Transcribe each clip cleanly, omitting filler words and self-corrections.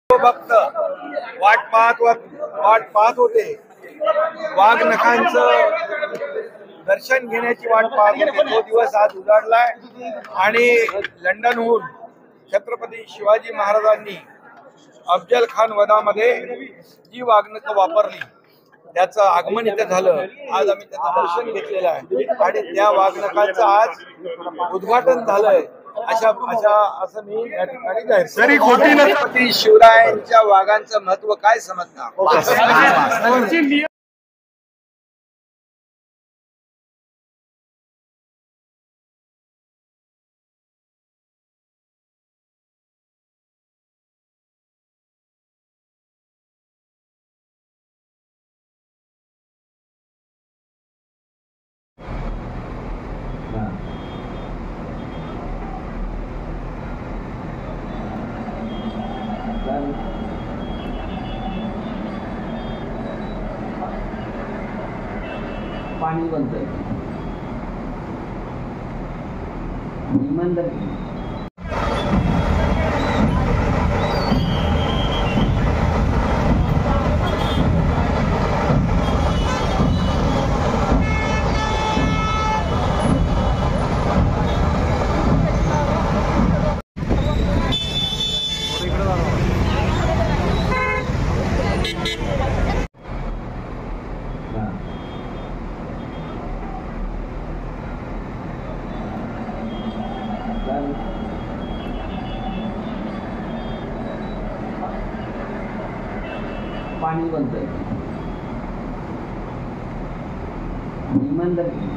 भक्त वाट पाहत होते, वाघ नखांचं दर्शन घेण्याची वाट पाहत होते. तो दिवस आज उजाडलाय आणि लंडनहून छत्रपती शिवाजी महाराजांनी अफजल खान वधामध्ये जी वाघनखं वापरली त्याचं आगमन इथे झालं. आज आम्ही त्याचं दर्शन घेतलेलं आहे आणि त्या वाघनखांचं आज उद्घाटन झालंय असं मी या ठिकाणी जाहीर. तरी खोटी छत्रपती शिवरायांच्या वाघांचं महत्व काय समजणार. पाणी बनतंय इमानदारी. पाणी बनतंय इमानदारी.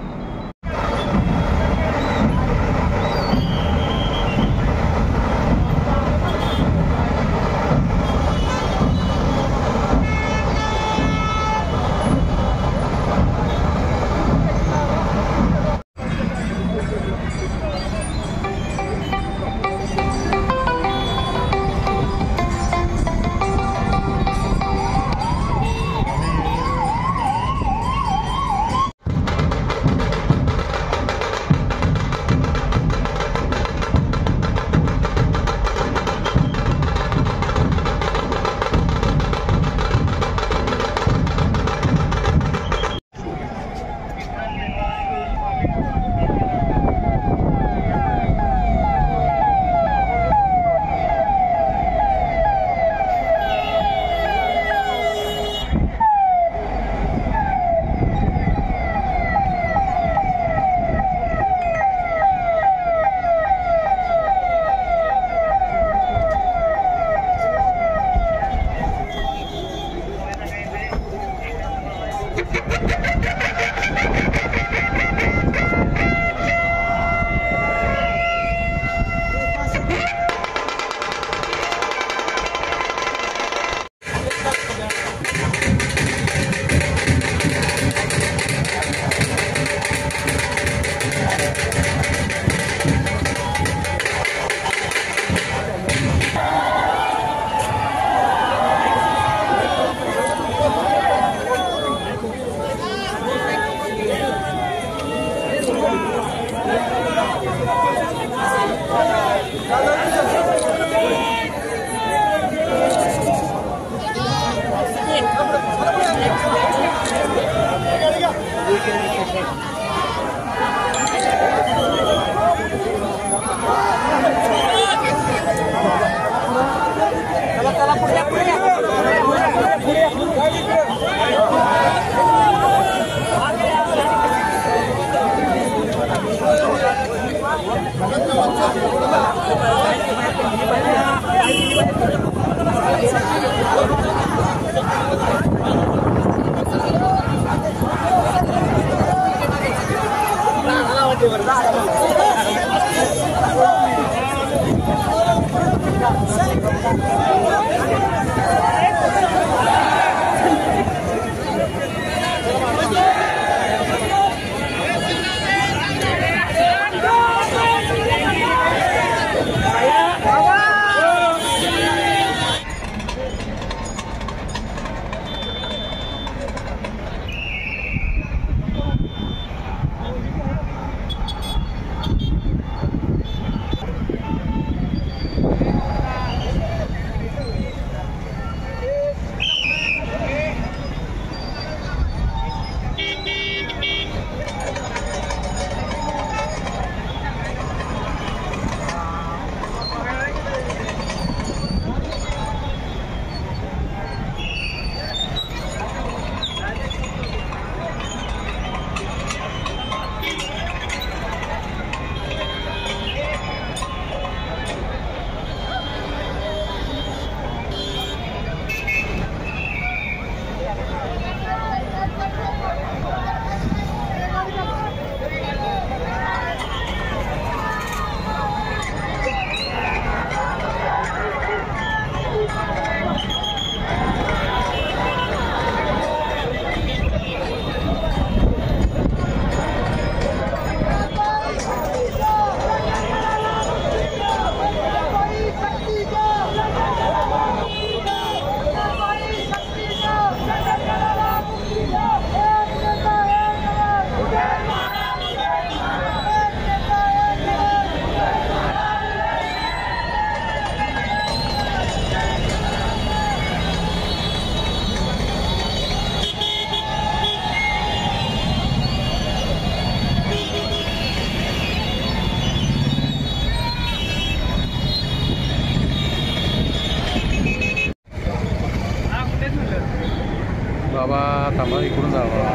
बाबा थांबा इकडून जावा.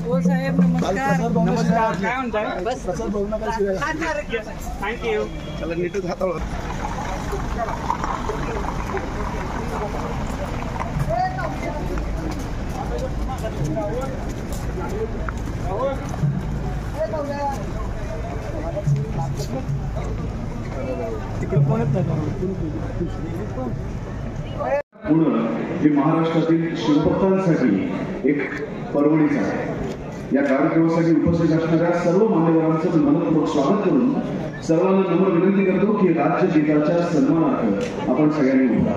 हो साहेब नमस्कार. नमस्कार. काय म्हणताय? बस प्रसाद बोलू नका शिवाय. थँक्यू. चला नीटच हाताळा. तिकडे कोण येत पुणे हे महाराष्ट्रातील शिवभक्तांसाठी एक पर्वणीच आहे. या कार्यक्रमासाठी उपस्थित असणाऱ्या सर्व मान्यवरांचं मनपूर्वक स्वागत करून सर्वांना नम्र विनंती करतो की राज्यगीताच्या सन्मानार्थ आपण सगळ्यांनी उभा.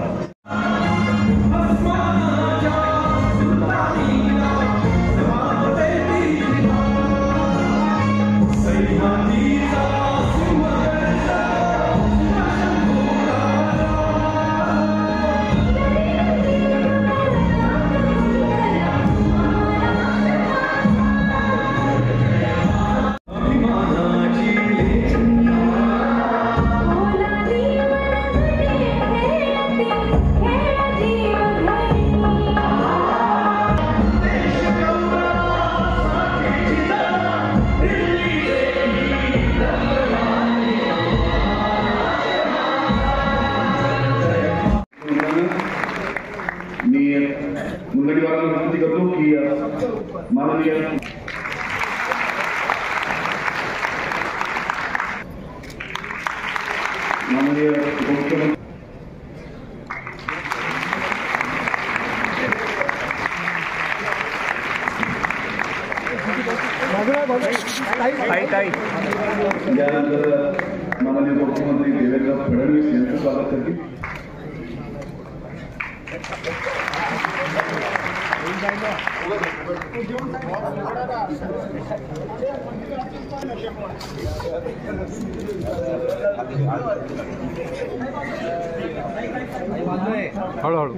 मुंदडीवारांना विनंती करतो की माननीय उपमुख्यमंत्री यानंतर माननीय मुख्यमंत्री देवेंद्र फडणवीस यांचं स्वागत करतील. हळूहळू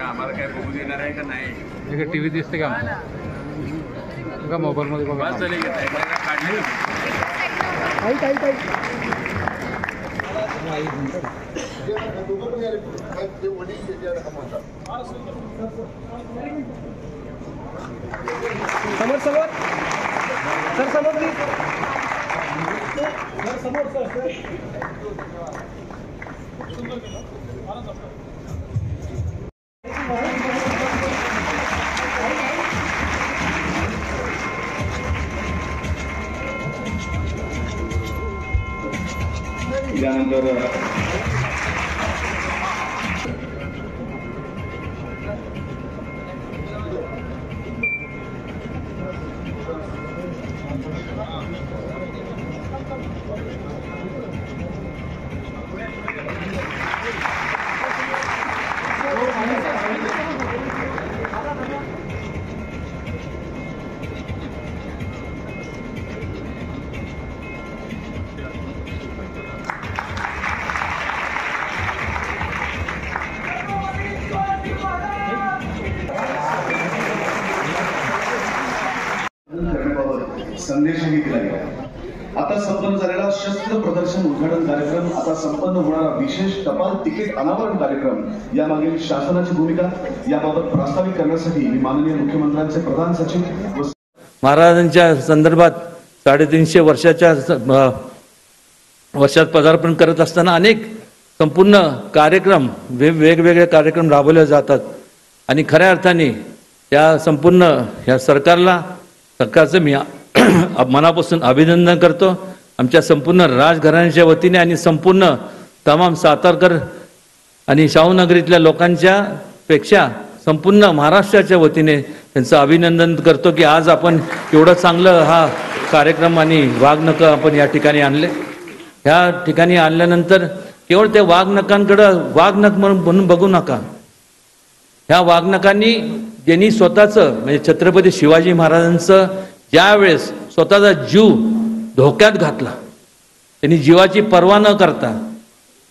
आम्हाला काय बघू देणार आहे का नाही? टीव्ही दिसते का बघा मोबाईल मध्ये बघा. समोर समोर सर, समोर प्लीज सर, समोर सर. यानंतर संदेशही दिला गेला. आता संपन्न झालेला शस्त्र प्रदर्शन उद्घाटन कार्यक्रम, आता संपन्न होणारा विशेष टपाल तिकीट अनावरण कार्यक्रम, यामागील शासनाची भूमिका याबाबत प्रास्ताविक करण्यासाठी मी माननीय मुख्यमंत्र्यांचे प्रधान सचिव महाराजांच्या संदर्भात 350 वर्षात पदार्पण करत असताना अनेक संपूर्ण कार्यक्रम वेगवेगळे कार्यक्रम राबवले जातात आणि खऱ्या अर्थाने या संपूर्ण या सरकारचं मी मनापासून अभिनंदन करतो. आमच्या संपूर्ण राजघराण्याच्या वतीने आणि संपूर्ण तमाम सातारकर आणि शाहूनगरीतल्या लोकांच्या पेक्षा संपूर्ण महाराष्ट्राच्या वतीने त्यांचं अभिनंदन करतो की आज आपण एवढं चांगलं हा कार्यक्रम आणि वाघनकं आपण या ठिकाणी आणले. ह्या ठिकाणी आणल्यानंतर केवळ त्या वाघनकांकडं वाघनक म्हणून बघू नका. ह्या वाघनकांनी ज्यांनी स्वतःचं म्हणजे छत्रपती शिवाजी महाराजांचं ज्यावेळेस स्वतःचा जीव धोक्यात घातला, त्यांनी जीवाची पर्वा न करता,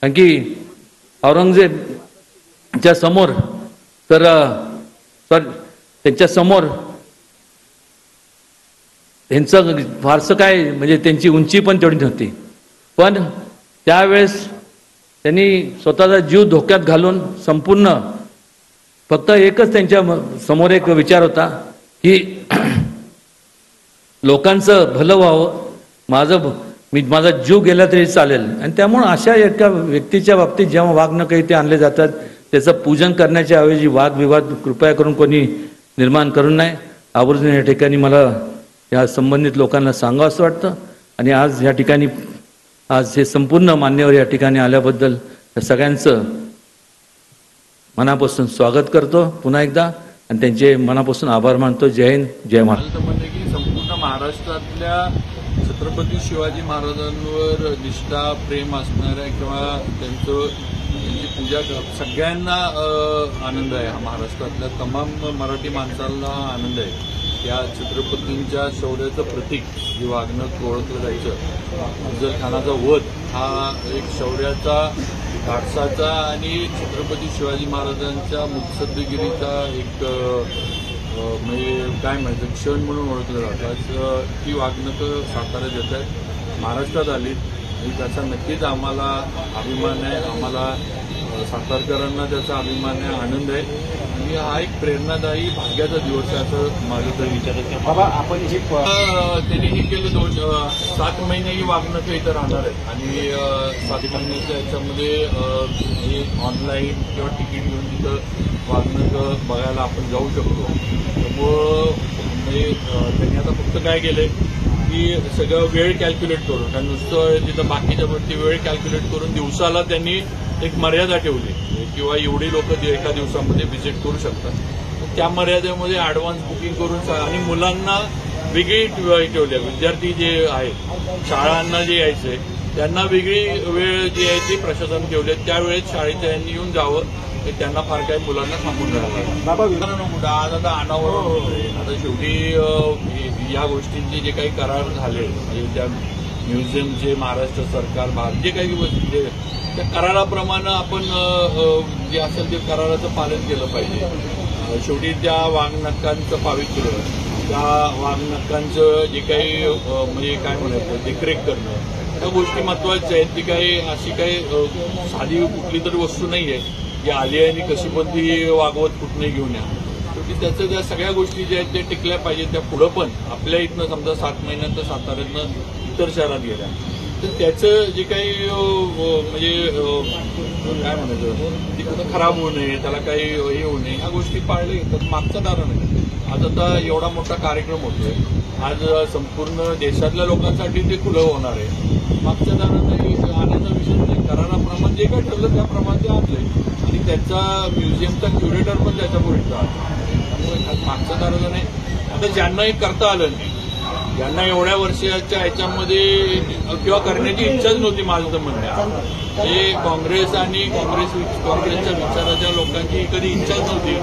कारण की औरंगजेबच्या समोर तर त्यांच्या समोर त्यांचं फारसं काय म्हणजे त्यांची उंची पण तेवढी नव्हती, पण त्यावेळेस त्यांनी स्वतःचा जीव धोक्यात घालून संपूर्ण फक्त एकच त्यांच्या समोर एक विचार होता की लोकांचं भलं व्हावं, माझा जीव गेला तरी चालेल. आणि त्यामुळे अशा एका व्यक्तीच्या बाबतीत जेव्हा वाघनखं इथे आणले जातात त्याचं पूजन करण्याच्या ऐवजी वादविवाद कृपया करून कोणी निर्माण करू नये. आवर्जून या ठिकाणी मला या संबंधित लोकांना सांगावं असं वाटतं. आणि आज या ठिकाणी आज हे संपूर्ण मान्यवर या ठिकाणी आल्याबद्दल सगळ्यांचं मनापासून स्वागत करतो पुन्हा एकदा आणि त्यांचे मनापासून आभार मानतो. जय हिंद, जय महाराष्ट्र. म्हणजे की संपूर्ण महाराष्ट्रातल्या छत्रपती शिवाजी महाराजांवर निष्ठा प्रेम असणाऱ्या किंवा त्यांची पूजा सगळ्यांना आनंद आहे. हा महाराष्ट्रातल्या तमाम मराठी माणसांना आनंद आहे. या छत्रपतींच्या शौर्याचं प्रतीक जे वाघनख ओळखलं जायचं, अफजलखानाचा वध हा एक शौर्याचा, धाडसाचा आणि छत्रपती शिवाजी महाराजांच्या मुत्सद्देगिरीचा एक म्हणजे काय म्हणायचं क्षण म्हणून ओळखलं जातं. ती वाघनखं साताऱ्यात येत आहेत, महाराष्ट्रात आली आणि त्याचा नक्कीच आम्हाला अभिमान आहे. आम्हाला सातारकरांना त्याचा अभिमान आहे, आनंद आहे आणि हा एक प्रेरणादायी भाग्याचा दिवस आहे असं माझं तर विचार आहे. बाबा आपण हे त्यांनी हे केलं 7 महिने ही वागणं इथं राहणार आहे आणि 7 महिन्याच्या याच्यामध्ये ऑनलाईन किंवा तिकीट घेऊन तिथं वागणं बघायला आपण जाऊ शकतो. त्यामुळं म्हणजे त्यांनी आता फक्त काय केलंय की सगळं वेळ कॅल्क्युलेट करून, कारण नुसतं तिथं बाकीच्या गोष्टी वेळ कॅल्क्युलेट करून दिवसाला त्यांनी एक मर्यादा ठेवली किंवा एवढी लोक एका दिवसामध्ये व्हिजिट करू शकतात. त्या मर्यादेमध्ये ॲडव्हान्स बुकिंग करून आणि मुलांना वेगळी ठेवली. विद्यार्थी जे आहेत शाळांना जे यायचंय त्यांना वेगळी वेळ जी आहे ती प्रशासन ठेवली. त्यावेळेस शाळेच्या यांनी येऊन जावं, त्यांना फार काही मुलांना थांबून राहावं. आज आता अनावरण होतंय. आता शेवटी या गोष्टींचे जे काही करार झाले म्हणजे त्या म्युझियमचे महाराष्ट्र सरकार जे काही गोष्टी त्या कराराप्रमाणे आपण जे असेल ते कराराचं पालन केलं पाहिजे. शेवटी त्या वाघनखांचं पावित्र्य, त्या वाघनखांचं जे काही म्हणजे काय म्हणायचं देखरेख करणं, त्या गोष्टी महत्वाच्या आहेत. ती काही अशी काही साधी कुठली तरी वस्तू नाही आहे जी आली आहे आणि कशी पण ती वागवत कुठनंही घेऊन या. शेवटी त्याचं त्या सगळ्या गोष्टी ज्या आहेत त्या टिकल्या पाहिजेत. त्या पुढं पण आपल्या इथनं समजा 7 महिन्यानंतर साताऱ्यातनं इतर शहरात गेल्या तर त्याचं जे काही म्हणजे काय म्हणायचं तिकडं खराब होऊ नये, त्याला काही हे होऊ नये, ह्या गोष्टी पाळल्या घेतात. मागचं कारण आहे आज आता एवढा मोठा कार्यक्रम होतोय, आज संपूर्ण देशातल्या लोकांसाठी ते खुलं होणार आहे. मागच्या दाराने आणायचा विषय नाही. कराराप्रमाणे जे काय ठरलं त्याप्रमाणे ते आणलंय आणि त्याचा म्युझियमचा क्युरेटर पण त्याच्यापुढे त्यामुळे मागच्या दाराला नाही. आता ज्यांना हे करता आलं नाही, ज्यांना एवढ्या वर्षाच्या ह्याच्यामध्ये किंवा करण्याची इच्छाच नव्हती, माझं तर म्हणणं आहे हे काँग्रेस आणि काँग्रेसच्या विचाराच्या लोकांची कधी इच्छाच नव्हती.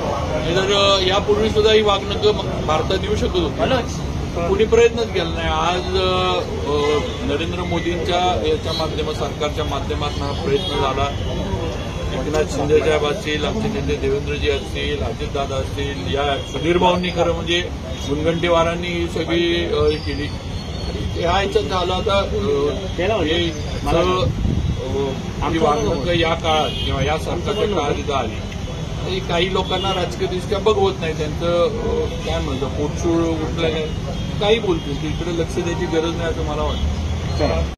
तर यापूर्वी सुद्धा ही वागणूक भारतात येऊ शकत होती, कुणी प्रयत्नच केला नाही. आज नरेंद्र मोदींच्या याच्या सरकारच्या माध्यमातून हा प्रयत्न झाला. एकनाथ शिंदेसाहेब असतील, आमचे नेते देवेंद्रजी असतील, अजितदादा असतील, या सुधीर भाऊंनी खरं म्हणजे मुनगंटीवारांनी ही सगळी हे केली. ह्या याच्यात झालं आता ही वागणूक या काळात किंवा या सरकारच्या काळात इथं आली. काही लोकांना राजकीयदृष्ट्या बघवत नाही, त्यांचं काय म्हणतं पोटसूळ उठलं नाही, काही बोलतील, इकडे लक्ष द्यायची गरज नाही असं मला वाटतं.